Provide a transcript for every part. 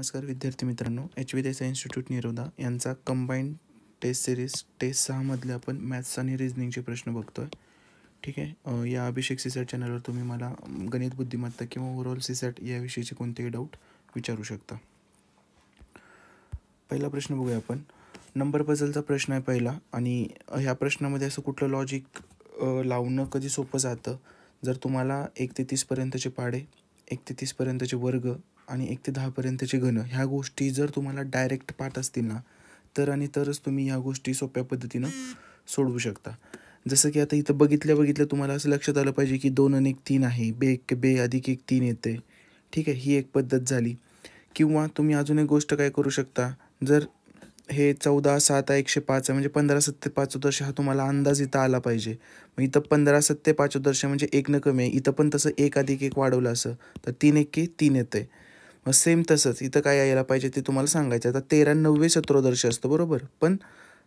नमस्कार विद्यार्थी मित्रांनो, एच.व्ही. देसाई इन्स्टिट्यूट निरोधा यांचा कंबाईंड टेस्ट सिरीज टेस्ट 6मधले आपण मॅथ्स आणि रिझनिंगचे प्रश्न बघतोय. ठीक आहे. या अभिषेक सीसॅट चॅनलवर तुम्ही मला गणित बुद्धिमत्ता किंवा ओव्हरऑल सीसॅट याविषयीचे कोणतेही डाऊट विचारू शकता. पहिला प्रश्न बघूया आपण. नंबर पझलचा प्रश्न आहे पहिला, आणि ह्या प्रश्नामध्ये असं कुठलं लॉजिक लावणं कधी सोपं जातं जर तुम्हाला 1 ते 30पर्यंतचे पाढे, 1 ते 30पर्यंतचे वर्ग आणि 1 ते 10पर्यंतचे घन ह्या गोष्टी जर तुम्हाला डायरेक्ट पाठ असतील ना, तर आणि तरच तुम्ही ह्या गोष्टी सोप्या पद्धतीनं सोडवू शकता. जसं की आता इथं बघितल्या तुम्हाला असं लक्षात आलं पाहिजे की 2 आणि 1 3 आहे, बे अधिक 1 3 येते. ठीक आहे, ही एक पद्धत झाली. किंवा तुम्ही अजून एक गोष्ट काय करू शकता, जर हे 14 7 105 आहे म्हणजे 15 7 5 हा तुम्हाला अंदाज इथं आला पाहिजे. मग इथं 15 7 5 म्हणजे 1 न कमी आहे. इथं पण तसं 1 अधिक 1 वाढवलं असं तर 3 1 3 येते. मग सेम तसंच इथं काय यायला पाहिजे ते तुम्हाला सांगायचं. आता 13 9 17 असतं बरोबर, पण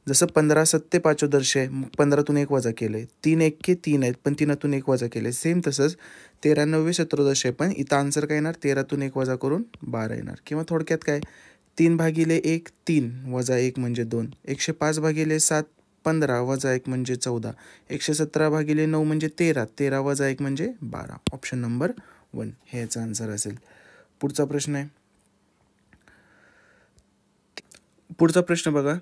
जसं 15 7 5 आहे, मग 15तून 1 वजा केलं आहे. 3 1 3 आहेत, पण 3तून 1 वजा केलं आहे. सेम तसंच 13 9 17 आहे, पण इथं आन्सर काय येणार, 13तून 1 वजा करून 12 येणार. किंवा थोडक्यात काय, 3/1 3 वजा 1 म्हणजे 2, 105/7 15 वजा 1 म्हणजे 14, 117/9 म्हणजे 13, 13 वजा 1 म्हणजे 12. ऑप्शन नंबर 1 हे याचा आन्सर असेल. पुढचा प्रश्न आहे. पुढचा प्रश्न बघा.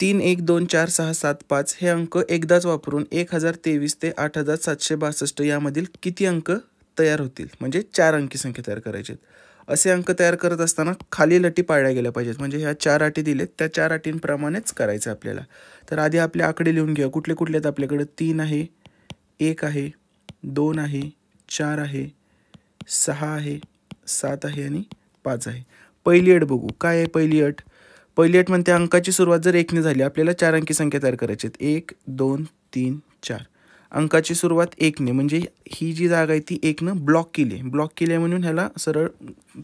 3 1 2 4 6 7 5 हे अंक एकदाच वापरून 1023 ते 8762 यामधील किती अंक तयार होतील, म्हणजे 4 अंकी संख्या तयार करायचे. असे अंक तयार करत असताना खालील अटी पाळल्या गेल्या पाहिजेत. म्हणजे ह्या 4 अटी दिलेत त्या 4 अटींप्रमाणेच करायचं आपल्याला. तर आधी आपले आकडे लिहून घ्या. कुठले कुठले आहेत आपल्याकडे. 3 आहे, 1 आहे, 2 आहे, 4 आहे, 6 आहे, 7 आहे आणि 5 आहे. पहिली अट बघू. काय आहे पहिली अट? पहिली अट म्हणते अंकाची सुरुवात जर 1 ने झाली, आपल्याला 4 अंकी संख्या तयार करायची आहेत. 1 2 3 4. अंकाची सुरुवात 1 ने, म्हणजे ही जी जागा आहे ती 1 न ब्लॉक केली आहे म्हणून ह्याला सरळ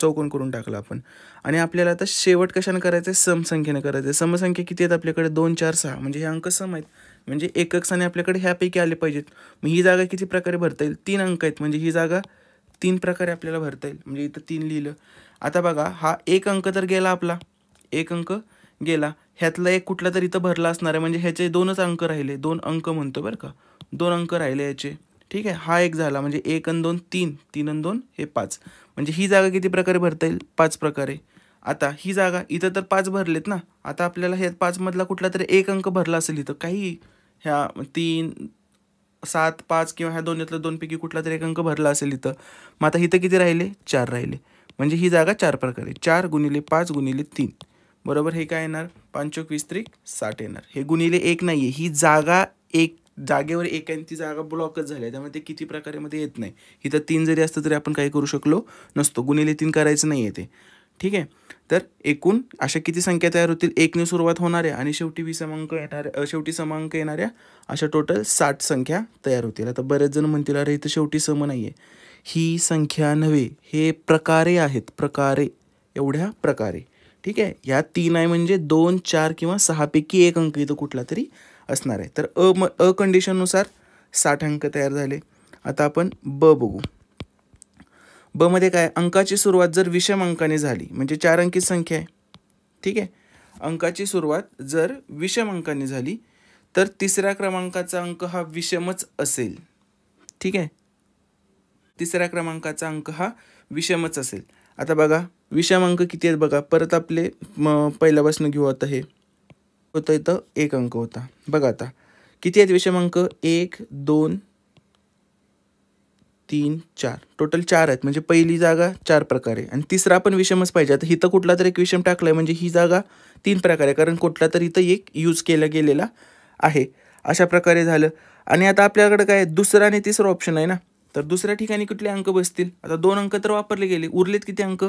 चौकोन करून टाकला आपण. आणि आपल्याला आता शेवट कशाने करायचं आहे, समसंख्येने करायचं आहे. समसंख्या किती आहेत आपल्याकडे, 2 4 6, म्हणजे हे अंक सम आहेत, म्हणजे एकक स्थानी आपल्याकडे ह्यापैकी आले पाहिजेत. मग ही जागा किती प्रकारे भरता येईल, 3 अंक आहेत, म्हणजे ही जागा 3 प्रकारे आपल्याला भरता येईल. म्हणजे इथं 3 लिहिलं. आता बघा, हा 1 अंक तर गेला आपला, 1 अंक गेला. ह्यातला एक कुठला तरी इथं भरला असणार आहे, म्हणजे ह्याचे 2च अंक राहिले. 2 अंक म्हणतो बरं का, 2 अंक राहिले याचे. ठीक आहे, हा एक झाला, म्हणजे 1 आणि 2 3, 3 आणि 2 हे 5. म्हणजे ही जागा किती प्रकारे भरता येईल, 5 प्रकारे. आता ही जागा इथं तर 5 भरलेत ना. आता आपल्याला ह्या 5 मधला कुठला तरी एक अंक भरला असेल इथं, काही ह्या 3 7 5 किंवा ह्या दोन्हीतल्या 2 पैकी कुठला तरी एक अंक भरला असेल इथं. मग आता इथं किती राहिले, 4 राहिले. म्हणजे ही जागा 4 प्रकारे, 4 × 5 × 3 बरोबर. हे काय येणार, 5 × 20 = 60 येणार. हे गुणिले 1 नाही आहे, ही जागा एक जागेवर 1 आहे, ती जागा ब्लॉकच झाली आहे, त्यामुळे ते किती प्रकारे मध्ये येत नाही. इथं 3 जरी असतं तरी आपण काही करू शकलो नसतो. गुणिले 3 करायचं नाही आहे ते. ठीक आहे, तर एकूण अशा किती संख्या तयार होतील, 1 ने सुरुवात होणाऱ्या आणि शेवटी शेवटी समांक येणाऱ्या अशा टोटल 60 संख्या तयार होतील. आता बरेच जण म्हणतील, अरे इथं शेवटी सम नाही आहे. ही संख्या नव्हे, हे प्रकारे आहेत, प्रकारे, एवढ्या प्रकारे. ठीक आहे, ह्या 3 आहे म्हणजे 2 4 किंवा 6 पैकी एक अंक इथं कुठला तरी असणार आहे. तर अ कंडिशननुसार 60 अंक तयार झाले. आता आपण ब बघू. ब मध्ये काय, अंकाची सुरुवात जर विषम अंकाने झाली, म्हणजे 4 अंकी संख्या आहे. ठीक आहे, अंकाची सुरुवात जर विषम अंकाने झाली तर तिसऱ्या क्रमांकाचा अंक हा विषमच असेल. ठीक आहे, तिसऱ्या क्रमांकाचा अंक हा विषमच असेल. आता बघा, विषम अंक किती आहेत बघा, परत आपले पहिल्यापासून घेऊ. आता हे होतं, इथं 1 अंक होता. बघा आता किती आहेत विषम अंक, 1 2 3 4, टोटल 4 आहेत. म्हणजे पहिली जागा 4 प्रकारे आणि तिसरा पण विषमच पाहिजे. आता इथं कुठला तरी एक विषम टाकलाय, म्हणजे ही जागा 3 प्रकारे, कारण कुठला तरी इथं एक यूज केला गेलेला आहे. अशा प्रकारे झालं. आणि आता आपल्याकडे काय, दुसरा आणि तिसरा ऑप्शन आहे ना, तर दुसऱ्या ठिकाणी कुठले अंक बसतील. आता 2 अंक तर वापरले गेले, उरलेत किती अंक,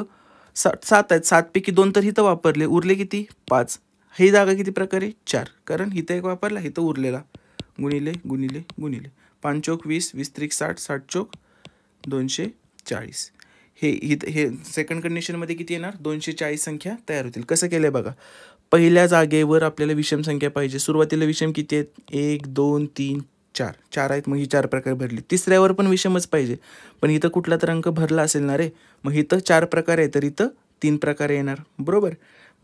7 आहेत. 7 पैकी 2 तर इथं वापरले, उरले किती, 5. ही जागा किती प्रकारे, 4, कारण इथं एक वापरला, इथं उरलेला. गुणिले गुणिले गुणिले 5 चौक 20, 20 त्रिक 60, 60 चौक 240. हे सेकंड कंडिशनमध्ये किती येणार, 240 संख्या तयार होतील. कसं केलं आहे बघा, पहिल्या जागेवर आपल्याला विषम संख्या पाहिजे. सुरुवातीला विषम किती आहेत, 1 2 3 4, 4 आहेत, मग ही 4 प्रकारे भरली. तिसऱ्यावर पण विषमच पाहिजे, पण इथं कुठला तर अंक भरला असेल ना रे, मग इथं 4 प्रकारे आहे, तर इथं 3 प्रकारे येणार, बरोबर.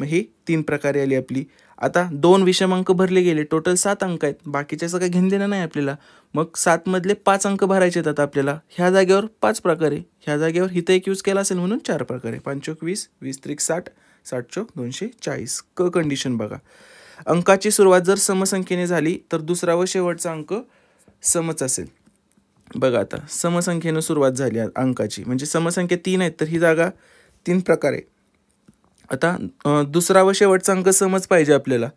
मग ही 3 प्रकारे आली आपली. आता 2 विषम अंक भरले गेले, टोटल 7 अंक आहेत, बाकीच्याचं काही घेणं देणं नाही आपल्याला. मग 7 मधले 5 अंक भरायचे आहेत आता आपल्याला. ह्या जागेवर 5 प्रकारे, ह्या जागेवर इथं एक यूज केला असेल म्हणून 4 प्रकारे. 5 चोक 20, 20 त्रिक 60, 60 चोक 240. क कंडिशन बघा, अंकाची सुरुवात जर समसंख्येने झाली तर दुसरा व शेवटचा अंक समच असेल. बघा आता समसंख्येनं सुरुवात झाली अंकाची, म्हणजे समसंख्या 3 आहेत तर ही जागा 3 प्रकारे. आता दुसरा व शेवटचा अंक समच पाहिजे आपल्याला,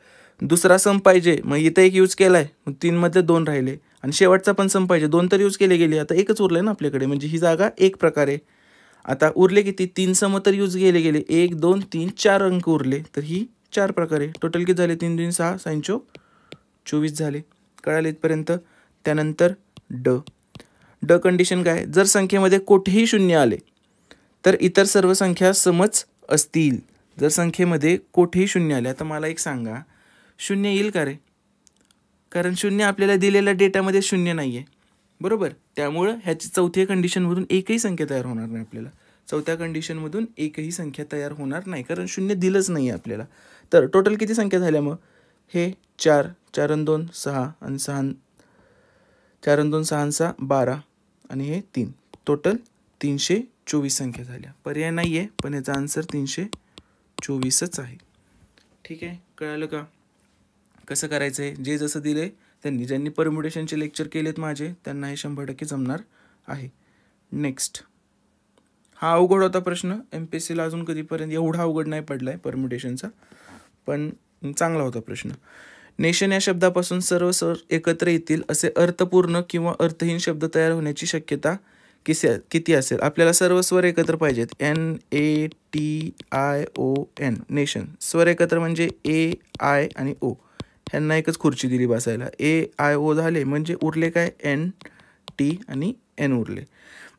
दुसरा सम पाहिजे, मग इथं एक यूज केलाय, मग 3 मधले 2 राहिले, आणि शेवटचा पण सम पाहिजे, 2 तर यूज केले गेले, आता एकच उरलंय ना आपल्याकडे, म्हणजे ही जागा 1 प्रकारे. आता उरले किती, 3 सम तर यूज गेले 1 2 3 4 अंक उरले, तर ही 4 प्रकारे. टोटल किती झाले, 3 3 6 6 चोक 24 झाले. कळाले इथपर्यंत. त्यानंतर ड कंडिशन काय, जर संख्येमध्ये कोठेही शून्य आले तर इतर सर्व संख्या समच असतील. जर संख्येमध्ये कोठेही शून्य आले, आता मला एक सांगा, शून्य येईल का रे? कारण शून्य आपल्याला दिलेल्या डेटामध्ये शून्य नाही आहे, बरोबर. त्यामुळं ह्याची चौथ्या कंडिशनमधून एकही संख्या तयार होणार नाही आपल्याला. चौथ्या कंडिशनमधून एकही संख्या तयार होणार नाही, कारण शून्य दिलंच नाही आहे आपल्याला. तर टोटल किती संख्या झाल्या मग, हे 4, 4 आणि 2 6, आणि 6 4 आणि 2 6 6 12, आणि हे 3, टोटल 324 संख्या झाल्या. पर्याय नाही आहे, पण याचा आन्सर 324च आहे. ठीक आहे, कळालं का कसं करायचं आहे? जे जसं दिलं आहे त्यांनी, ज्यांनी परम्युटेशनचे लेक्चर केलेत माझे, त्यांना हे 100% जमणार आहे. नेक्स्ट, हा अवघड होता प्रश्न, MPSCला अजून कधीपर्यंत एवढा अवघड नाही पडला आहे परम्युटेशनचा, पण चांगला होता प्रश्न. नेशन या शब्दापासून सर्व स्वर एकत्र येतील असे अर्थपूर्ण किंवा अर्थहीन शब्द तयार होण्याची शक्यता किती असेल? आपल्याला सर्व स्वर एकत्र पाहिजेत. NATION, nation. स्वर एकत्र म्हणजे A, I आणि O. ह्यांना एकच खुर्ची दिली बसायला. AIO झाले म्हणजे उरले काय, N, T आणि N उरले.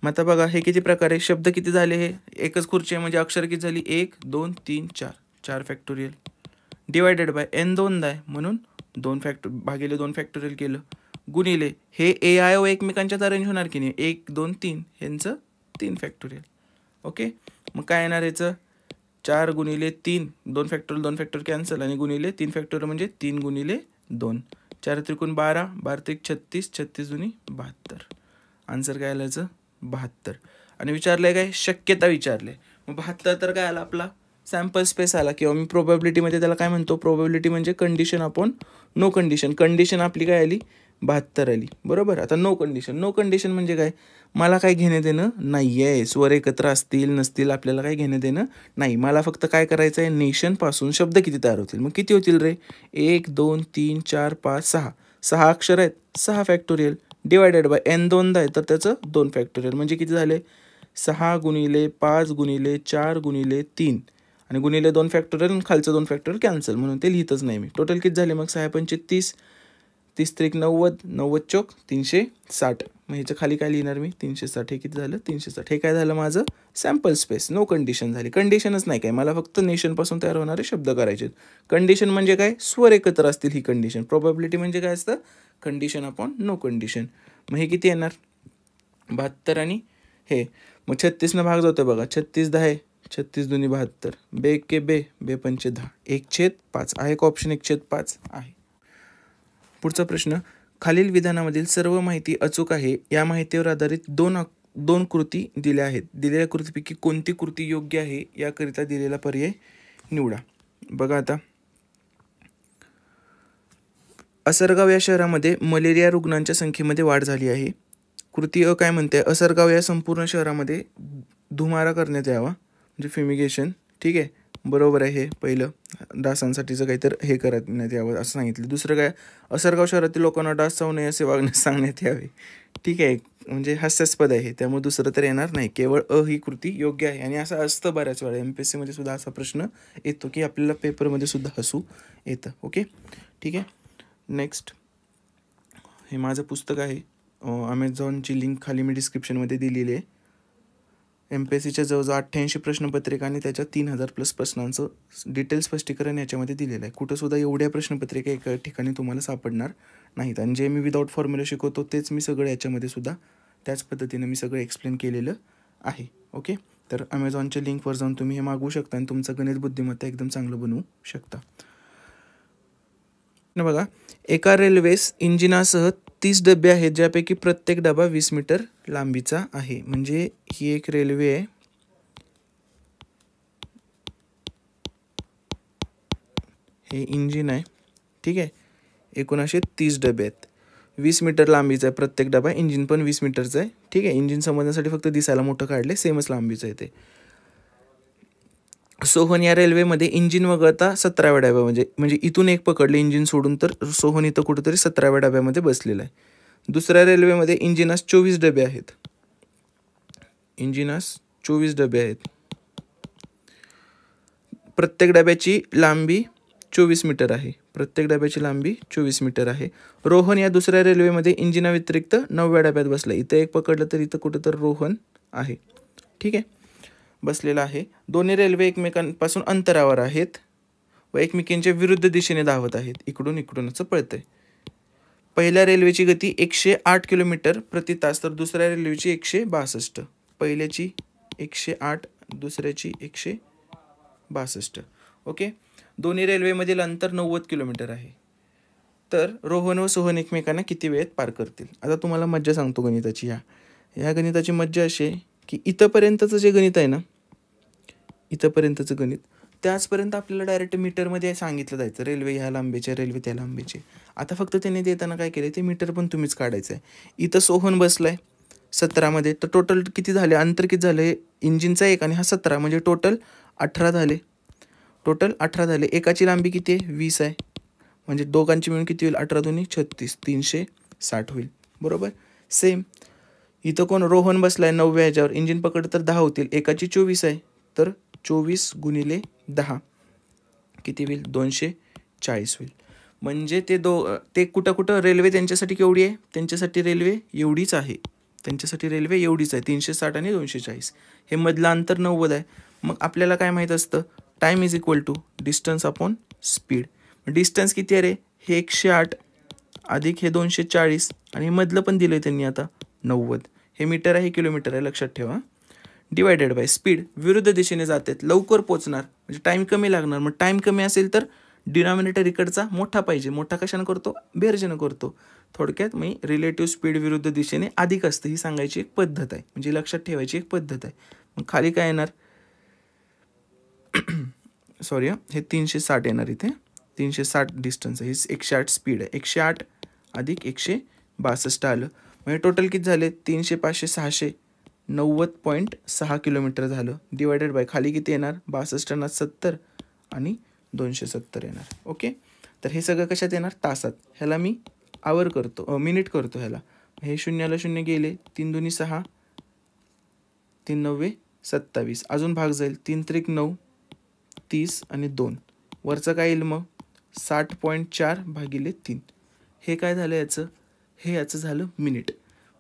मग आता बघा हे किती प्रकारे, शब्द किती झाले, हे एकच खुर्ची आहे म्हणजे अक्षर किती झाली, 1 2 3 4, 4 फॅक्टोरियल, डिवायडेड बाय N 2दा आहे म्हणून 2 भागिले 2 फॅक्टोरियल केलं, गुणिले हे AIO एकमेकांच्यात अरेंज होणार की नाही, 1 2 3 ह्यांचं 3 फॅक्टोरियल. ओके, मग काय येणार याचं, 4 गुणिले 3, 2 फॅक्टोरियल 2 फॅक्टोरियल कॅन्सल, आणि गुणिले 3 फॅक्टोरियल म्हणजे 3 गुणिले 2, 4 त्रिकोण 12, 12 त्रिक 36, 36 दुनी 72. आन्सर काय आलं याचं, 72. आणि विचारलंय काय, शक्यता विचारले, मग 72 तर काय आला आपला सॅम्पल स्पेस आला, किंवा मी प्रोबॅबिलिटीमध्ये त्याला काय म्हणतो, प्रोबॅबिलिटी म्हणजे condition upon no condition. Condition आपली काय आली, 72 आली, बरोबर. आता नो कंडिशन, नो कंडिशन म्हणजे काय, मला काय घेणं देणं नाही आहे, स्वर एकत्र असतील नसतील आपल्याला काय घेणं देणं नाही, मला फक्त काय करायचं आहे, नेशनपासून शब्द किती तयार होतील. मग किती होतील रे, 1 2 3 4 5 6, 6 अक्षर आहेत, 6 फॅक्टोरियल, डिवायडेड बाय N 2दा आहे तर त्याचं 2 फॅक्टोरियल, म्हणजे किती झाले, 6 गुणिले 5 गुणिले 4 गुणिले 3, आणि गुणिले 2 फॅक्टोरियल, खालचं 2 फॅक्टोरियल कॅन्सल, म्हणून ते लिहितच नाही मी. टोटल किती झाले मग, 6 पंचे 30, 30 त्रिक 90, 90 चोक 360, मग ह्याच्या खाली काय लिहिणार मी, 360. हे किती झालं, 360. हे काय झालं माझं सॅम्पल स्पेस, नो कंडिशन झाली. कंडिशनच नाही काय, मला फक्त नेशनपासून तयार होणारे शब्द करायचे. कंडिशन म्हणजे काय, स्वर एकत्र असतील ही कंडिशन. प्रोबॅबिलिटी म्हणजे काय असतं, कंडिशन अपॉन नो कंडिशन. मग हे किती येणार, 72, आणि हे मग 36 भाग जातोय बघा, 36 10, 36 दुनी 72, बे के बे, बे पंचे 10, 1/5 आहे का ऑप्शन, 1/5 आहे. पुढचा प्रश्न, खालील विधानामधील सर्व माहिती अचूक आहे, या माहितीवर आधारित दोन कृती दिल्या आहेत, दिलेल्या कृतीपैकी कोणती कृती योग्य आहे याकरिता दिलेला पर्याय निवडा. बघा आता, असरगाव या शहरामध्ये मलेरिया रुग्णांच्या संख्येमध्ये वाढ झाली आहे. कृती अ काय म्हणते, असरगाव या संपूर्ण शहरामध्ये धुमारा करण्यात यावा, म्हणजे फ्युमिगेशन. ठीक आहे, बरोबर आहे, हे पहिलं डासांसाठीचं काहीतरी हे करण्यात यावं असं सांगितलं. दुसरं काय, असरगाव शहरातील लोकांना डास चावू नये असे वागण्यास सांगण्यात यावे. ठीक आहे, म्हणजे हास्यास्पद आहे, त्यामुळे दुसरं तर येणार नाही, केवळ अ ही कृती योग्य आहे. आणि असं असतं बऱ्याच वेळा, MPSCमध्ये सुद्धा असा प्रश्न येतो की आपल्याला पेपरमध्ये सुद्धा हसू येतं. ओके, ठीक आहे. नेक्स्ट, हे माझं पुस्तक आहे, अमेझॉनची लिंक खाली मी डिस्क्रिप्शनमध्ये दिलेली आहे. MPSCच्या जवळजवळ 88 प्रश्नपत्रिका आणि त्याच्या 3000+ प्रश्नांचं डिटेल स्पष्टीकरण याच्यामध्ये दिलेलं आहे. कुठंसुद्धा एवढ्या प्रश्नपत्रिका एका ठिकाणी तुम्हाला सापडणार नाहीत. आणि जे मी विदाऊट फॉर्म्युला शिकवतो तेच मी सगळं याच्यामध्ये सुद्धा त्याच पद्धतीनं मी सगळं एक्सप्लेन केलेलं आहे. ओके, तर ॲमेझॉनच्या लिंकवर जाऊन तुम्ही हे मागवू शकता आणि तुमचं गणित बुद्धिमत्ता एकदम चांगलं बनवू शकता. बघा, एका रेल्वेस इंजिनासह 30 डबे आहेत, ज्यापैकी प्रत्येक डबा 20 मीटर लांबीचा आहे. म्हणजे ही एक रेल्वे आहे, हे इंजिन आहे, ठीक आहे. एकूण असे 30 डबे आहेत, 20 मीटर लांबीचा आहे प्रत्येक डबा. इंजिन पण 20 मीटरचं आहे, ठीक आहे. इंजिन समजण्यासाठी फक्त दिसायला मोठं काढले, सेमच लांबीचं आहे ते. सोहन या रेल्वेमध्ये इंजिन वगळता 17व्या डब्यामध्ये, म्हणजे इथून एक पकडले इंजिन सोडून, तर सोहन इथं कुठेतरी 17व्या डब्यामध्ये बसलेला आहे. दुसऱ्या रेल्वेमध्ये इंजिनास 24 डबे आहेत, इंजिनास 24 डबे आहेत. प्रत्येक डब्याची लांबी 24 मीटर आहे, प्रत्येक डब्याची लांबी 24 मीटर आहे. रोहन या दुसऱ्या रेल्वेमध्ये इंजिना व्यतिरिक्त 9व्या डब्यात बसला. इथं एक पकडलं तर इथं कुठं तर रोहन आहे, ठीक आहे, बसलेला आहे. दोन्ही रेल्वे एकमेकांपासून अंतरावर आहेत व एकमेकांच्या विरुद्ध दिशेने धावत आहेत, इकडून असं पळतंय. पहिल्या रेल्वेची गती 108 किलोमीटर प्रति तास, तर दुसऱ्या रेल्वेची 162. पहिल्याची 108, दुसऱ्याची 162. ओके. दोन्ही रेल्वेमधील अंतर 90 किलोमीटर आहे. तर रोहन व सोहन एकमेकांना किती वेळेत पार करतील? आता तुम्हाला मज्जा सांगतो गणिताची. ह्या गणिताची मज्जा अशी आहे की इथंपर्यंतचं जे गणित आहे ना, इथंपर्यंतचं गणित, त्याचपर्यंत आपल्याला डायरेक्ट मीटरमध्ये सांगितलं जायचं, रेल्वे ह्या लांबीचे, रेल्वे त्या लांबीचे. आता फक्त त्यांनी देताना काय केलं, ते मीटर पण तुम्हीच काढायचं आहे. इथं सोहन बसलाय 17मध्ये, तर टोटल किती झाले, अंतर किती झाले, इंजिनचा 1 आणि हा 17, म्हणजे टोटल 18 झाले. टोटल 18 झाले. एकाची लांबी किती आहे, 20 आहे, म्हणजे दोघांची मिळून किती होईल, 18 दूनी 36, 360 होईल, बरोबर. सेम इथं कोण, रोहन बसलाय 9व्या ह्याच्यावर, इंजिन पकड तर 10 होतील. एकाची 24 आहे, तर 24 गुणिले 10 किती होईल, 240 होईल. म्हणजे ते कुठं रेल्वे त्यांच्यासाठी केवढी आहे, त्यांच्यासाठी रेल्वे एवढीच आहे, त्यांच्यासाठी रेल्वे एवढीच आहे, 360 आणि 240. हे मधलं अंतर 90 आहे. मग आपल्याला काय माहीत असतं, time is equal to distance upon speed. Distance किती आहे रे, हे 108 अधिक हे 240 आणि मधलं पण दिलं आहे त्यांनी आता 90. हे मीटर आहे, किलोमीटर आहे, लक्षात ठेवा. डिवायडेड बाय स्पीड, विरुद्ध दिशेने जातात, लवकर पोचणार, म्हणजे टाईम कमी लागणार. मग टाईम कमी असेल तर डिनॉमिनेटर इकडचा मोठा पाहिजे. मोठा कशानं करतो, बेरजेनं करतो. थोडक्यात मी रिलेटिव्ह स्पीड विरुद्ध दिशेने अधिक असते, ही सांगायची एक पद्धत आहे, म्हणजे लक्षात ठेवायची एक पद्धत आहे. मग खाली काय येणार, सॉरी हे 360 येणार, इथे 360 डिस्टन्स आहे, ही 108 स्पीड आहे. 108 अधिक 162 आलं, म्हणजे टोटल किती झाले, 300, 500, 600, 90.6 किलोमीटर झालं. डिवायडेड बाय खाली किती येणार, 62 70 आणि 270 येणार. ओके. तर हे सगळं कशात येणार, तासात. ह्याला मी आवर करतो, मिनिट करतो ह्याला. हे 0ला 0 गेले, 3 दूनी 6, 3 9 27, अजून भाग जाईल, 3 त्रिक 9, 30 आणि 2, वरचं काय येईल मग 60.4 भागिले 3. हे काय झालं याचं, हे याचं झालं मिनिट.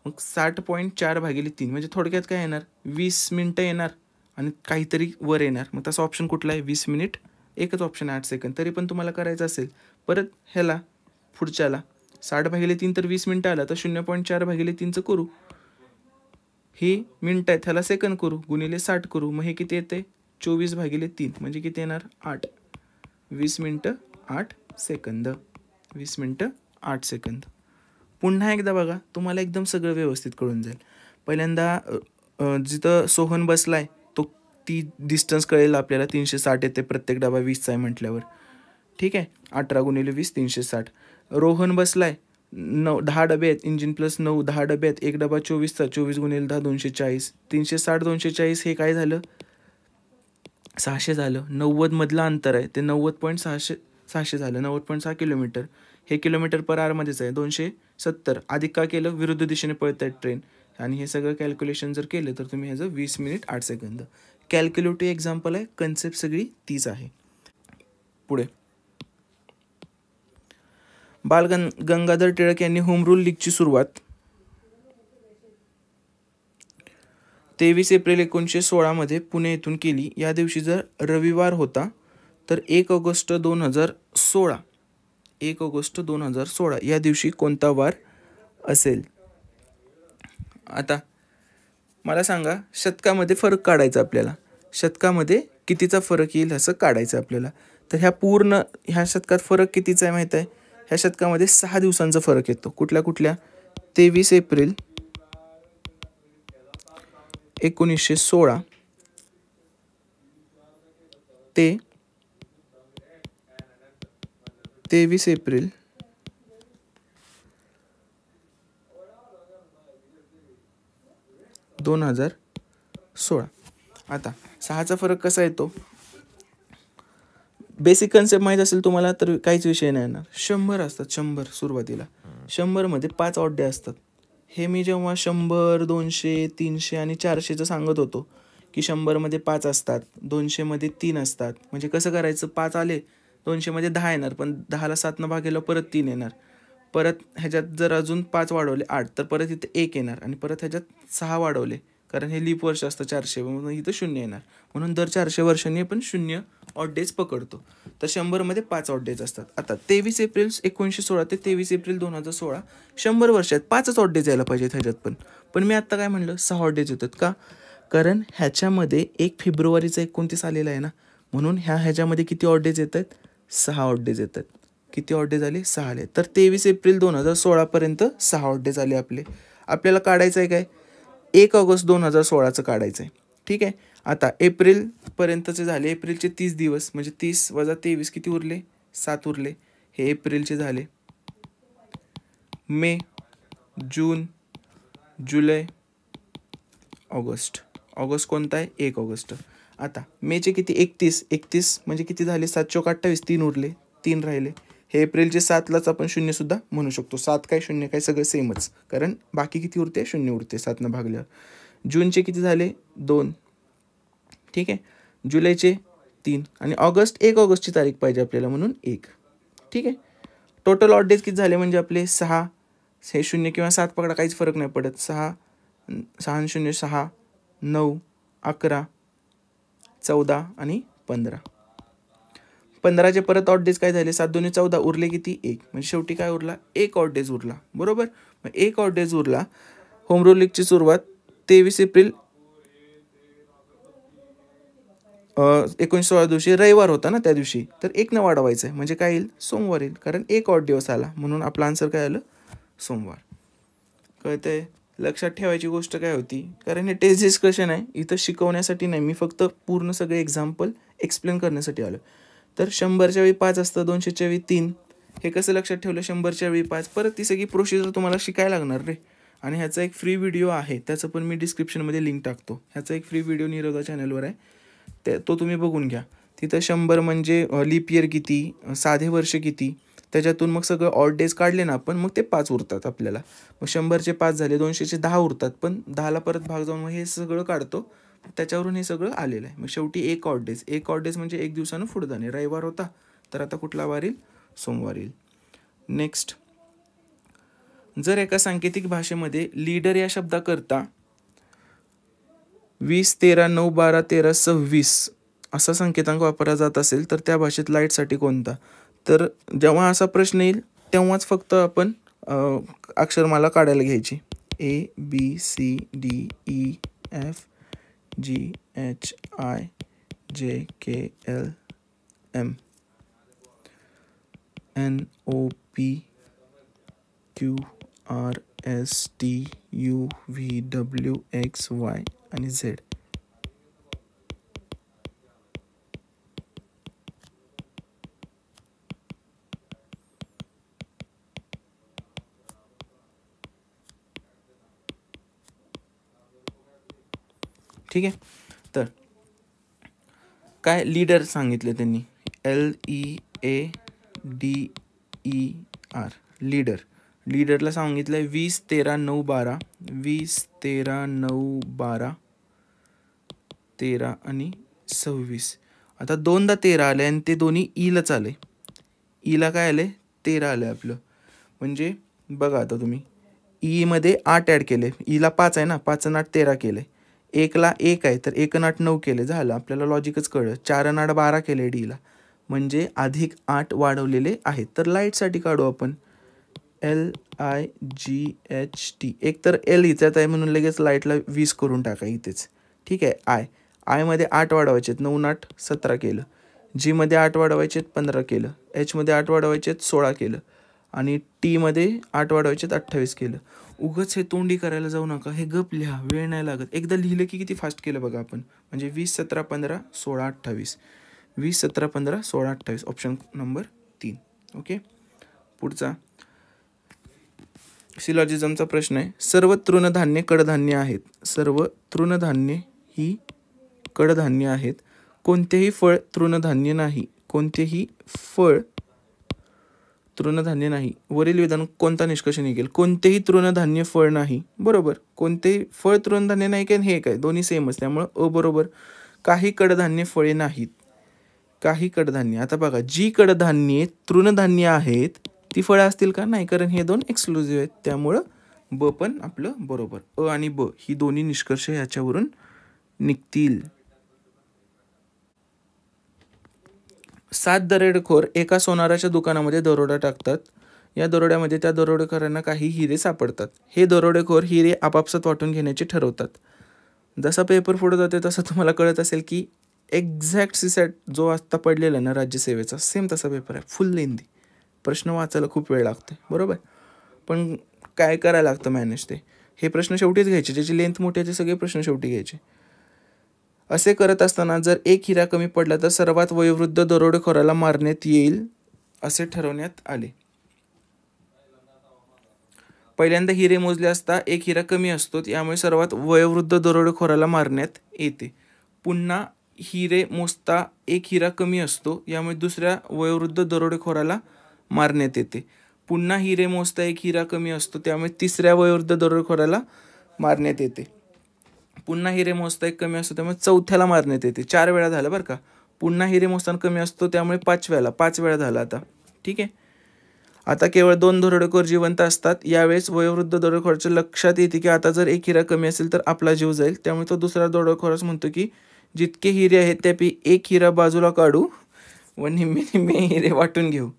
मग 60.4 भागिले 3 म्हणजे थोडक्यात काय येणार, 20 मिनटं येणार आणि काहीतरी वर येणार. मग तसा ऑप्शन कुठला आहे, 20 मिनिट, एकच ऑप्शन आहे 8 सेकंद. तरी पण तुम्हाला करायचं असेल परत ह्याला पुढच्याला 60 भागिले 3 तर 20 मिनटं आला, तर 0.4 भागिले 3चं करू, ही मिनटं आहेत, ह्याला सेकंद करू, गुणिले 60 करू, मग हे किती येते 24 भागिले 3 म्हणजे किती येणार 8. 20 मिनटं 8 सेकंद, 20 मिनटं 8 सेकंद. पुन्हा एकदा बघा, तुम्हाला एकदम सगळं व्यवस्थित कळून जाईल. पहिल्यांदा जिथं सोहन बसलाय तो ती डिस्टन्स कळेल आपल्याला, 360 येते, प्रत्येक डबा 20चा आहे म्हटल्यावर, ठीक आहे. 18 गुणिले 20 360. रोहन बसलाय 10 डबे आहेत, इंजिन प्लस 9 10 डबे आहेत, एक डबा 24चा, 24 गुणिले 10 240, 360 240 हे काय झालं 600 झालं. 90 मधलं अंतर आहे ते 90.600 झालं, 90.6 किलोमीटर. हे किलोमीटर पर आवरमध्येच आहे, 270 अधिक का केलं, विरुद्ध दिशेने पळत आहेत ट्रेन. आणि हे सगळं कॅल्क्युलेशन जर केलं तर तुम्ही ह्याचं 20 मिनिट 8 सेकंद. कॅल्क्युलेटिव्ह एक्झाम्पल आहे, कन्सेप्ट सगळी तीच आहे. पुढे बाल गंगाधर टिळक यांनी होम रूल लीगची सुरुवात 23 एप्रिल 1916 मध्ये पुणे येथून केली. या दिवशी जर रविवार होता तर 1 ऑगस्ट 2016, 1 ऑगस्ट 2016 या दिवशी कोणता वार असेल. आता मला सांगा शतकामध्ये फरक काढायचा आपल्याला, शतकामध्ये कितीचा फरक येईल असं काढायचं आपल्याला. तर ह्या शतकात फरक कितीचा आहे माहीत आहे? ह्या शतकामध्ये 6 दिवसांचा फरक येतो. कुठल्या कुठल्या? 23 एप्रिल 1916 ते 23 एप्रिल 2016. आता 6चा फरक कसा येतो? बेसिक कन्सेप्ट माहीत असेल तुम्हाला तर काहीच विषय नाही येणार. 100 असतात, 100 सुरुवातीला. 100 मध्ये 5 ऑड डे असतात. हे मी जेव्हा 100, 200, 300 आणि 400चं सांगत होतो की 100 मध्ये 5 असतात, 200 मध्ये 3 असतात. म्हणजे कसं करायचं? 5 आले, 200 मध्ये 10 येणार, पण 10ला 7 भागेला परत 3 येणार. परत ह्याच्यात जर अजून 5 वाढवले 8, तर परत इथे 1 येणार. आणि परत ह्याच्यात 6 वाढवले, कारण हे लीप वर्ष असतं 400, म्हणून इथं 0 येणार. म्हणून दर 400 वर्षांनी आपण 0 ऑड डेज पकडतो. तर 100 मध्ये 5 ऑड डेज असतात. आता 23 एप्रिल 1916 ते 23 एप्रिल 2016, 100 वर्षात 5च ऑड डेज यायला पाहिजेत ह्याच्यात. पण मी आत्ता काय म्हणलं? 6 ऑड डेज येतात. का? कारण ह्याच्यामध्ये 1 फेब्रुवारीचा 29 आलेला आहे ना, म्हणून ह्याच्यामध्ये किती ऑड डेज येतात? 6 ऑड डेज येतात. किती ऑड डेज आले? 6 आले. तर 23 एप्रिल 2016 पर्यंत 6 ऑड डेज आले आपले. आपल्याला काढायचं आहे काय? 1 ऑगस्ट 2016चं काढायचं आहे. ठीक आहे. आता एप्रिलपर्यंतचे झाले. एप्रिलचे 30 दिवस, म्हणजे 30 वजा 23 किती उरले? 7 उरले. हे एप्रिलचे झाले. मे, जून, जुलै, ऑगस्ट. ऑगस्ट कोणता आहे? 1 ऑगस्ट. आता मेचे किती? 31 म्हणजे किती झाले? 7 चौक 28, 3 उरले, 3 राहिले. हे एप्रिलचे 7लाच आपण 0 सुद्धा म्हणू शकतो. 7 काय 0 काय सगळं सेमच, कारण बाकी किती उरते? 0 उरते 7 भागल्यावर. जूनचे किती झाले? 2. ठीक आहे. जुलैचे 3 आणि ऑगस्ट 1 ऑगस्टची तारीख पाहिजे आपल्याला, म्हणून 1. ठीक आहे. टोटल ऑड डेज किती झाले? म्हणजे आपले 6. हे 0 किंवा 7 पकडा, काहीच फरक नाही पडत. 6 0 6, 9, 11, 14 आणि 15. 15चे परत ऑड डेज काय झाले? 7 2 14, उरले किती? 1. म्हणजे शेवटी काय उरला? 1 ऑड डेज उरला. बरोबर. मग 1 ऑड डेज उरला. होम रूल लीगची सुरुवात 23 एप्रिल 1916 दिवशी रविवार होता ना, त्या दिवशी. तर 1 वाढवायचं आहे, म्हणजे काय येईल? सोमवार येईल, कारण 1 ऑड दिवस आला, म्हणून आपला आन्सर काय आलं? सोमवार. कळतंय? लक्षात ठेवायची गोष्ट काय होती? कारण हे टेस्ट डिस्कशन आहे, इथं शिकवण्यासाठी नाही, मी फक्त पूर्ण सगळे एक्झाम्पल एक्सप्लेन करण्यासाठी आलो. तर 100च्या वेळी 5 असतं, 200च्या वेळी 3. हे कसं लक्षात ठेवलं? 100च्या वेळी 5. परत ती सगळी प्रोसिजर तुम्हाला शिकायला लागणार रे. आणि ह्याचा एक फ्री व्हिडिओ आहे, त्याचं पण मी डिस्क्रिप्शनमध्ये लिंक टाकतो. ह्याचा एक फ्री व्हिडिओ निरोधा चॅनलवर आहे, तो तुम्ही बघून घ्या. तिथं 100 म्हणजे लीप इयर किती, साधे वर्ष किती, त्याच्यातून मग सगळं ऑड डेज काढले ना आपण, मग ते 5 उरतात आपल्याला. मग 100चे 5 झाले, 200चे 10 उरतात, पण 10ला परत भाग जाऊन मग हे सगळं काढतो, त्याच्यावरून हे सगळं आलेलं आहे. मग शेवटी 1 ऑड डेज. 1 ऑड डेज म्हणजे 1 दिवसानं पुढे जाणे. रविवार होता, तर आता कुठला वार येईल? सोमवार येईल. नेक्स्ट, जर एका सांकेतिक भाषेमध्ये लीडर या शब्दाकरता 20, 13, 9, 12, 13, 26 असा संकेतांक वापरला जात असेल, तर त्या भाषेत लाईटसाठी कोणता? तर जेव्हा असा प्रश्न येईल तेव्हाच फक्त आपण अक्षरमाला काढायला घ्यायची. ABCDEFGHIJKLM NOPQRSTUVWXY आणि Z. ठीक आहे. तर काय लीडर सांगितले त्यांनी? LEADER, leader. लीडरला सांगितलं आहे 20, 13, 9, 12. 20, 13, 9, 12, 13 आणि 26. आता 2दा 13 आले आणि ते दोन्ही ईलाच आले. ईला काय आले? 13 आले आपलं. म्हणजे बघा आता तुम्ही, ईमध्ये 8 ॲड केले. ईला 5 आहे ना, 5 आणि 8 13 केले. 1ला 1 आहे, तर 1 आणि 8 9 केले. झालं, आपल्याला लॉजिकच कळलं. 4 आणि 8 12 केले डीला, म्हणजे अधिक 8 वाढवलेले आहेत. तर लाईटसाठी काढू आपण. LIGHT. एक तर L इथ्यात आहे म्हणून लगेच लाईटला 20 करून टाका इथेच. ठीक आहे. आयमध्ये 8 वाढवायचे आहेत, 9 8 17 केलं. Gमध्ये 8 वाढवायचे आहेत, 15 केलं. Hमध्ये 8 वाढवायचे आहेत, 16 केलं. आणि Tमध्ये 8 वाढवायचे आहेत, 28 केलं. उगच हे तोंडी करायला जाऊ नका, हे गप लिहा, वेळ नाही लागत. एकदा लिहिलं की किती फास्ट केलं बघा आपण. म्हणजे 20 17 15 16 28. 20 17 15 16 28. Option number 3. ओके. पुढचा सिलॉजिझमचा प्रश्न आहे. सर्व तृणधान्ये कडधान्य आहेत. सर्व तृणधान्ये ही कडधान्य आहेत. कोणतेही फळ तृणधान्य नाही. कोणतेही फळ तृणधान्य नाही. वरील विधान कोणता निष्कर्ष निघेल? कोणतेही तृणधान्य फळ नाही. बरोबर. कोणतेही फळ तृणधान्य नाही काय, हे काय, दोन्ही सेमच, त्यामुळं अ बरोबर. काही कडधान्य फळे नाहीत. काही कडधान्य. आता बघा, जी कडधान्ये तृणधान्य आहेत ती फळं असतील का? नाही, कारण हे दोन एक्सक्लुझिव्ह आहेत, त्यामुळं ब पण आपलं बरोबर. अ आणि ब ही दोन्ही निष्कर्ष याच्यावरून निघतील. 7 दरोडेखोर एका सोनाराच्या दुकानामध्ये दरोडा टाकतात. या दरोड्यामध्ये त्या दरोडेखोरांना काही हिरे सापडतात. हे दरोडेखोर हिरे आपापसात वाटून घेण्याचे ठरवतात. जसा पेपर पुढे जाते तसं तुम्हाला कळत असेल की एक्झॅक्ट सीसॅट जो आत्ता पडलेला आहे ना राज्यसेवेचा, सेम तसा पेपर आहे, फुल लेंदी. प्रश्न वाचायला खूप वेळ लागते, बरोबर. पण काय करायला लागतं मॅनेज ते. हे प्रश्न शेवटीच घ्यायचे, ज्याची लेंथ मोठी आहे ते सगळे प्रश्न शेवटी घ्यायचे. असे करत असताना जर एक हिरा कमी पडला तर सर्वात वयोवृद्ध दरोडेखोराला मारण्यात येईल असे ठरवण्यात आले. पहिल्यांदा हिरे मोजले असता एक हिरा कमी असतो, यामुळे सर्वात वयोवृद्ध दरोडेखोराला मारण्यात येते. पुन्हा हिरे मोजता एक हिरा कमी असतो, यामुळे दुसऱ्या वयोवृद्ध दरोडेखोराला मारण्यात येते. पुन्हा हिरे मोजता एक हिरा कमी असतो, त्यामुळे तिसऱ्या वयोवृद्ध दरोडेखोराला मारण्यात येते. पुन्हा हिरे मोजता एक कमी असतो, त्यामुळे चौथ्याला मारण्यात येते. 4 वेळा झालं बरं का. पुन्हा हिरे मोजताना कमी असतो, त्यामुळे 5 वेळा झालं आता. ठीक आहे. आता केवळ 2 दरोडेखोर जिवंत असतात. यावेळेस वयोवृद्ध दरोडेखोराच्या लक्षात येते की आता जर एक हिरा कमी असेल तर आपला जीव जाईल. त्यामुळे तो दुसरा दरोडेखोरच म्हणतो की जितके हिरे आहेत त्यापैकी एक हिरा बाजूला काढू व निम्मे हिरे वाटून घेऊ.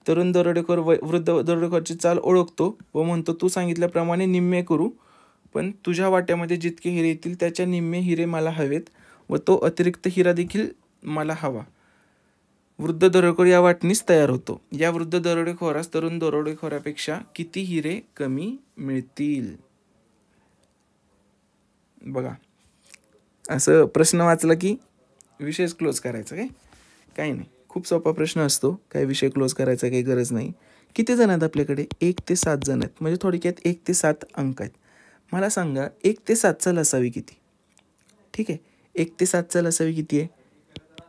तरुण दरोडेखोर वृद्ध दरोडेखोरची चाल ओळखतो व म्हणतो तू सांगितल्याप्रमाणे निम्मे करू, पण तुझ्या वाट्यामध्ये जितके हिरे येतील त्याच्या निम्मे हिरे मला हवेत व तो अतिरिक्त हिरा देखील मला हवा. वृद्ध दरोडेखोर या वाटणीस तयार होतो. या वृद्ध दरोडेखोरास तरुण दरोडेखोरापेक्षा किती हिरे कमी मिळतील? बघा, असं प्रश्न वाचला की विषयच क्लोज करायचा. काही नाही, खूप सोपा प्रश्न असतो. काही विषय क्लोज करायचा काही गरज नाही. किती जण आहेत आपल्याकडे? 1 ते 7 जण आहेत. म्हणजे थोडक्यात 1 ते 7 अंक आहेत. मला सांगा 1 ते 7चा लसावी किती? ठीक आहे, 1 ते 7चा लसावी किती आहे?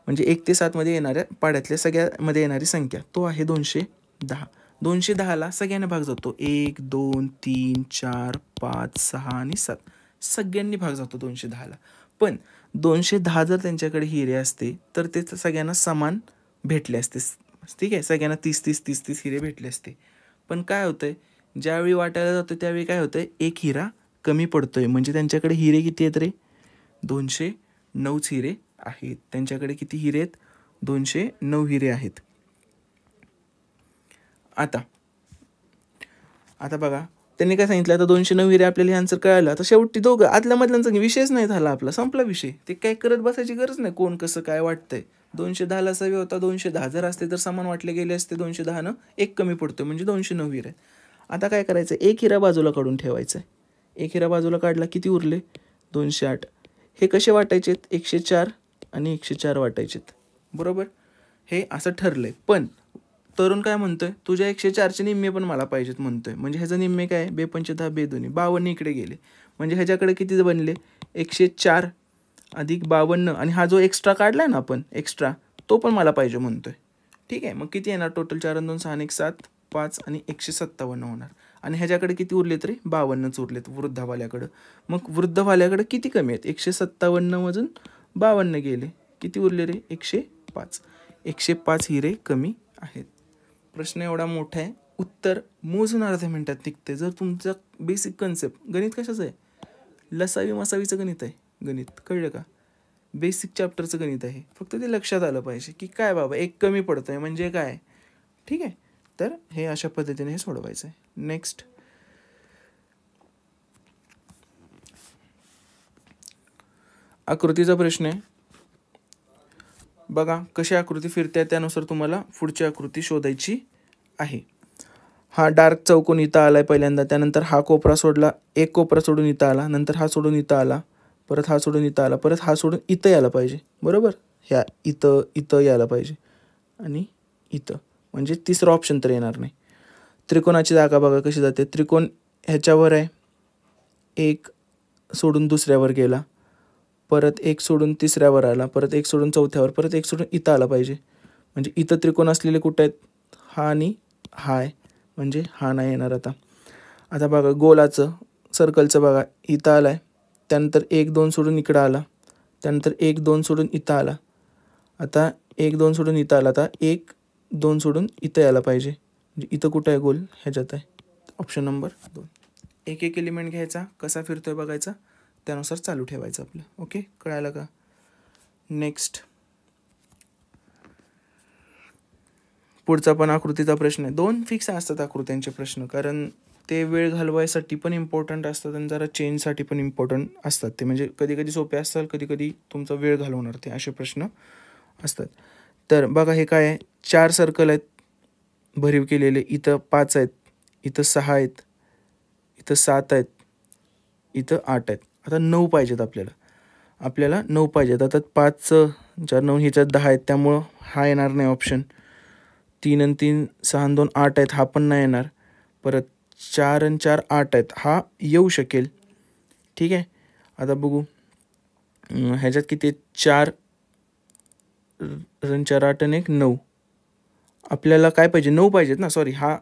म्हणजे 1 ते 7 मध्ये येणाऱ्या पाड्यातल्या सगळ्यामध्ये येणारी संख्या तो आहे 210. 210ला सगळ्यांना भाग जातो. 1 2 3 4 5 6 आणि 7 सगळ्यांनी भाग जातो 210ला. पण 210 जर त्यांच्याकडे हिरे असते तर ते सगळ्यांना समान भेटले असते. ठीक आहे, सगळ्यांना 30 हिरे भेटले असते. पण काय होतंय, ज्यावेळी वाटायला जातं त्यावेळी काय होतंय, एक हिरा कमी पडतोय. म्हणजे त्यांच्याकडे हिरे किती आहेत रे? 209 हिरे आहेत. त्यांच्याकडे किती हिरे आहेत? 209 हिरे आहेत. आता बघा, त्यांनी काय सांगितलं, आता 209 हिरे आपल्याला आन्सर कळालं. आता शेवटी दोघं आदल्या मधल्यांचा विषयच नाही झाला आपला, संपला विषय. ते काय करत बसायची गरज नाही, कोण कसं काय वाटतंय. 210 लसावी होता, 210 जर असते तर समान वाटले गेले असते. 210नं एक कमी पडतोय म्हणजे 209 हिरे. आता काय करायचं, एक हिरा बाजूला काढून ठेवायचा आहे. एक हिरा बाजूला काढला, किती उरले? 208. हे कसे वाटायचेत? 104 आणि 104 वाटायचेत, बरोबर. हे असं ठरलंय. पण तरुण काय म्हणतोय, तुझ्या 104चे निम्मे पण मला पाहिजेत म्हणतोय. म्हणजे ह्याचा निम्मे काय? 2×5 = 2 52 इकडे गेले. म्हणजे ह्याच्याकडे किती बनले? 104 अधिक 52 आणि हा जो एक्स्ट्रा काढलाय ना आपण एक्स्ट्रा, तो पण मला पाहिजे म्हणतोय. ठीक आहे, मग किती येणार टोटल? 4 आणि 2 6 आणि 1 7 5 आणि 157 होणार. आणि ह्याच्याकडे किती उरलेत रे? 52च उरलेत वृद्धवाल्याकडं. मग वृद्धवाल्याकडे किती कमी आहेत? 157 मधून 52 गेले, किती उरले रे? 105. 105 हिरे कमी आहेत. प्रश्न एवढा मोठा आहे, उत्तर मोजून अर्ध्या मिनिटात निघते. जर तुमचा बेसिक कन्सेप्ट, गणित कशाचं आहे? लसावी मसावीचं गणित आहे. गणित कळलं का? बेसिक चॅप्टरचं गणित आहे. फक्त ते लक्षात आलं पाहिजे की काय बाबा एक कमी पडतंय म्हणजे काय. ठीक आहे, तर हे अशा पद्धतीने हे सोडवायचं आहे. नेक्स्ट आकृतीचा प्रश्न आहे बघा. कशी आकृती फिरते त्यानुसार तुम्हाला पुढची आकृती शोधायची आहे. हा डार्क चौकोन इथं आलाय पहिल्यांदा, त्यानंतर हा कोपरा सोडला, एक कोपरा सोडून इथं आला, नंतर हा सोडून इथं आला, परत हा सोडून इथं आला, परत हा सोडून इथं यायला पाहिजे बरोबर. ह्या इथं यायला पाहिजे आणि इथं, म्हणजे तिसरं ऑप्शन तर येणार नाही. त्रिकोणाची जागा बघा कशी जाते. त्रिकोण ह्याच्यावर आहे, एक सोडून दुसऱ्यावर गेला, परत एक सोडून तिसऱ्यावर आला, परत एक सोडून चौथ्यावर, परत एक सोडून इथं आला पाहिजे. म्हणजे इथं त्रिकोण असलेले कुठे आहेत, हा आणि हा आहे, म्हणजे हा नाही येणार. आता बघा गोलाचं सर्कलचं बघा, इथं आला आहे, त्यानंतर 1 2 सोडून इकडं आला, त्यानंतर 1 2 सोडून इथं आला, आता 1 2 सोडून इथं आला, आता 1 2 सोडून इथं यायला पाहिजे. म्हणजे इथं कुठं आहे गोल, ह्याच्यात आहे. Option number 2. एक एक एलिमेंट घ्यायचा, कसा फिरतोय बघायचा, त्यानुसार चालू ठेवायचं आपलं. ओके, कळालं का. नेक्स्ट पुढचा पण आकृतीचा प्रश्न आहे. 2 फिक्स असतात आकृत्यांचे प्रश्न, कारण ते वेळ घालवायसाठी पण इम्पॉर्टंट असतात आणि जरा चेंजसाठी पण इम्पॉर्टंट असतात. ते म्हणजे कधी कधी सोपे असतात, कधी कधी तुमचा वेळ घालवणार ते असे प्रश्न असतात. तर बघा हे काय आहे, 4 सर्कल आहेत भरीव केलेले, इथं 5 आहेत, इथं 6 आहेत, इथं 7 आहेत, इथं 8 आहेत. आता 9 पाहिजेत आपल्याला 9 पाहिजेत. आता 5 4 9 ह्याच्यात 10 आहेत, त्यामुळं हा येणार नाही ऑप्शन. 3 आणि 3 6 आणि 2 8 आहेत, हा पण नाही येणार. परत 4 आणि 4 8 आहेत, हा येऊ शकेल. ठीक आहे, आता बघू ह्याच्यात किती आहेत, 4 आणि 4 8 आणि 1 9. आपल्याला काय पाहिजे, 9 पाहिजेत ना, सॉरी हा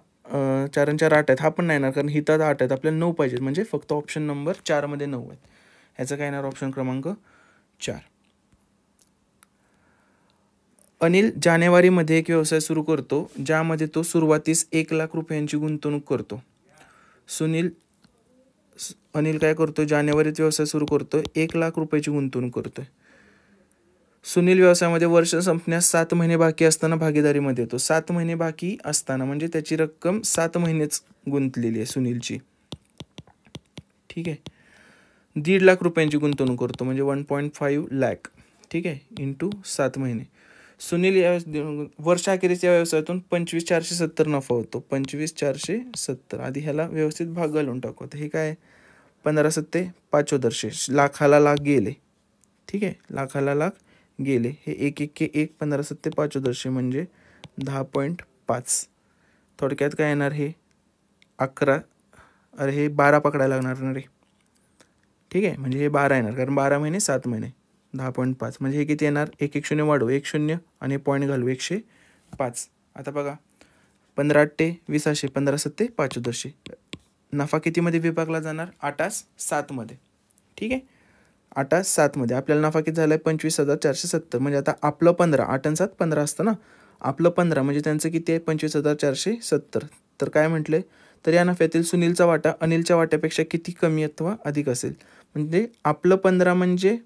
4 आणि 4 8 आहेत, हा पण नाही येणार कारण हिथं 8 आहेत, आपल्याला 9 पाहिजेत. म्हणजे फक्त ऑप्शन नंबर 4 मध्ये 9 आहेत. ह्याचं काय येणार ऑप्शन क्रमांक 4. अनिल जानेवारीमध्ये एक व्यवसाय सुरू करतो ज्यामध्ये तो सुरुवातीस 1 लाख रुपयांची गुंतवणूक करतो. अनिल काय करतो, जानेवारीत व्यवसाय सुरू करतो, 1 लाख रुपयाची गुंतवणूक करतोय. सुनील व्यवसायामध्ये वर्ष संपण्यास 7 महिने बाकी असताना भागीदारीमध्ये येतो. 7 महिने बाकी असताना म्हणजे त्याची रक्कम 7 महिनेच गुंतलेली आहे सुनीलची. ठीक आहे, 1.5 लाख रुपयांची गुंतवणूक करतो म्हणजे 1.5 लाख. ठीक आहे, इंटू 7 महिने. सुनील या वर्षाखेरीस या व्यवसायातून 25,470 नफा होतो. 25,470. आधी ह्याला व्यवस्थित भाग घालून टाकू. हे काय 15 सत्ते 5,400, लाखाला लाख गेले. ठीक आहे, लाखाला लाख गेले. हे 1 1 1 15 सत्ते 5,400 म्हणजे 10.5. थोडक्यात काय येणार, हे 11, अरे हे 12 पकडायला लागणार ना रे. ठीक आहे, म्हणजे हे 12 येणार कारण 12 महिने 7 महिने 10.5 म्हणजे हे किती येणार, 1 1 0 वाढवू, 1 0 आणि पॉईंट घालू 105. आता बघा 15 8 20, 15 सत्ते 5,400. नफा कितीमध्ये विभागला जाणार, 8 7 मध्ये. ठीक आहे, 8 7 मध्ये आपल्याला नफा किती झाला आहे, 25,470. म्हणजे आता आपलं 15, 8 आणि 7 15 असतं ना, आपलं 15 म्हणजे त्यांचं किती आहे 25,470. तर काय म्हटले, तर या नफ्यातील सुनीलचा वाटा अनिलच्या वाट्यापेक्षा किती कमी अथवा अधिक असेल. म्हणजे आपलं 15 म्हणजे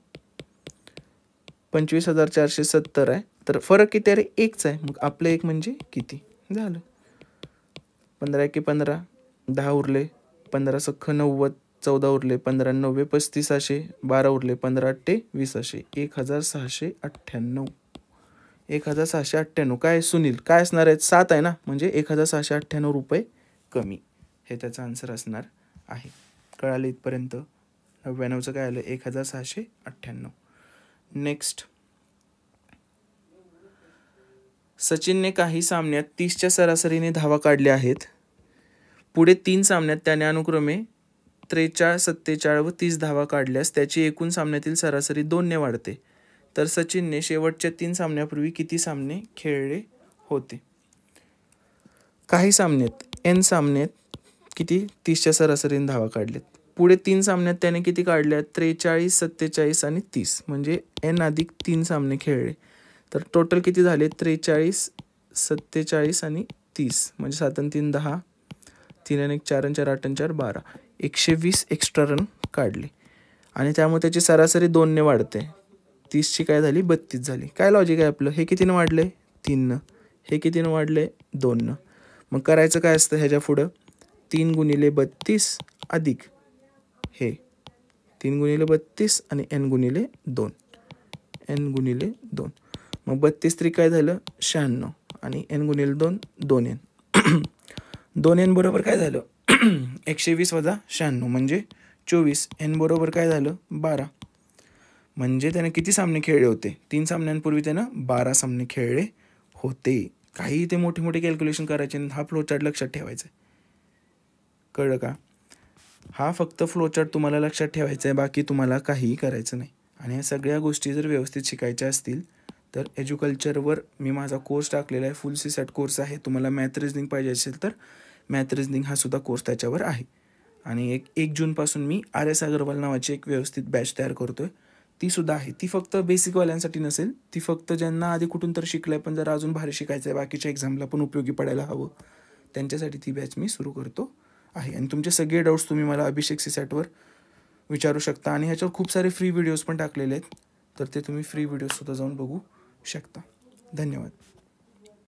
25,470 आहे, तर फरक किती आहे रे, 1च आहे. मग आपलं 1 म्हणजे किती झालं, 15 1 15, 10 उरले, 15 सख्ख 90, 14 उरले, 15 9 35, 12 उरले, 15 8 20, 1,698. 1,698 काय सुनील काय असणार आहे, 7 आहे ना, म्हणजे 1,698 रुपये कमी. हे त्याचा आन्सर असणार आहे. कळालं इथपर्यंत. 99चं काय आलं, 1,698. नेक्स्ट, सचिनने काही सामन्यात 30च्या सरासरीने धावा काढल्या आहेत. पुढे 3 सामन्यात त्याने अनुक्रमे 43 47 व 30 धावा काढल्यास त्याची एकूण सामन्यातील सरासरी 2 ने वाढते. तर सचिनने शेवटच्या 3 सामन्यापूर्वी किती सामने खेळले होते. काही सामन्यात n सामन्यात किती 30च्या सरासरीने धावा काढल्यात. पुढे 3 सामन्यात त्याने किती काढल्या, 43 47 आणि 30, म्हणजे n अधिक 3 सामने खेळले. तर टोटल किती झाले, 43 47 आणि 30, म्हणजे 7 आणि 3 10, 3 आणि 1 4 आणि 4 8 आणि 4 12, 120 एक्स्ट्रा रन काढले आणि त्यामुळे त्याची सरासरी 2 ने वाढते. 30ची काय झाली 32 झाली. काय लॉजिक आहे आपलं, हे कितीनं वाढले 3 न, हे कितीनं वाढले 2 न. मग करायचं काय असतं ह्याच्या पुढं 3 गुणिले 32 अधिक हे 3 गुणिले 32 आणि n गुणिले 2 मग 32 3 काय झालं 96 आणि n गुणिले 2 2n 2n बरोबर काय झालं 120 वजा 96 म्हणजे 24. n बरोबर काय झालं 12. म्हणजे त्याने किती सामने खेळले होते 3 सामन्यांपूर्वी त्यानं 12 सामने खेळले होते. काही ते मोठे मोठे कॅल्क्युलेशन करायचे आणि हा फ्लोचार्ट लक्षात ठेवायचा आहे. कळलं का? हा फक्त फ्लोचार्ट तुम्हाला लक्षात ठेवायचा आहे, बाकी तुम्हाला काहीही करायचं नाही. आणि ह्या सगळ्या गोष्टी जर व्यवस्थित शिकायच्या असतील तर एज्युकल्चरवर मी माझा कोर्स टाकलेला आहे. फुल CSAT कोर्स आहे. तुम्हाला मॅथ रिजनिंग पाहिजे असेल तर मॅथ रिजनिंग हा सुद्धा कोर्स त्याच्यावर आहे. आणि 1 जूनपासून मी RS अग्रवाल नावाची एक व्यवस्थित बॅच तयार करतोय. ती सुद्धा आहे. ती फक्त बेसिकवाल्यांसाठी नसेल, ती फक्त ज्यांना आधी कुठून तर शिकलं आहे पण जरा अजून भारी शिकायचं आहे, बाकीच्या एक्झामला पण उपयोगी पडायला हवं, त्यांच्यासाठी ती बॅच मी सुरू करतो आहे. आणि तुमचे सगळे डाऊट्स तुम्ही मला अभिषेक CSATवर विचारू शकता. आणि ह्याच्यावर खूप सारे फ्री व्हिडिओज पण टाकलेले आहेत, तर ते तुम्ही फ्री व्हिडिओजसुद्धा जाऊन बघू शकता. धन्यवाद.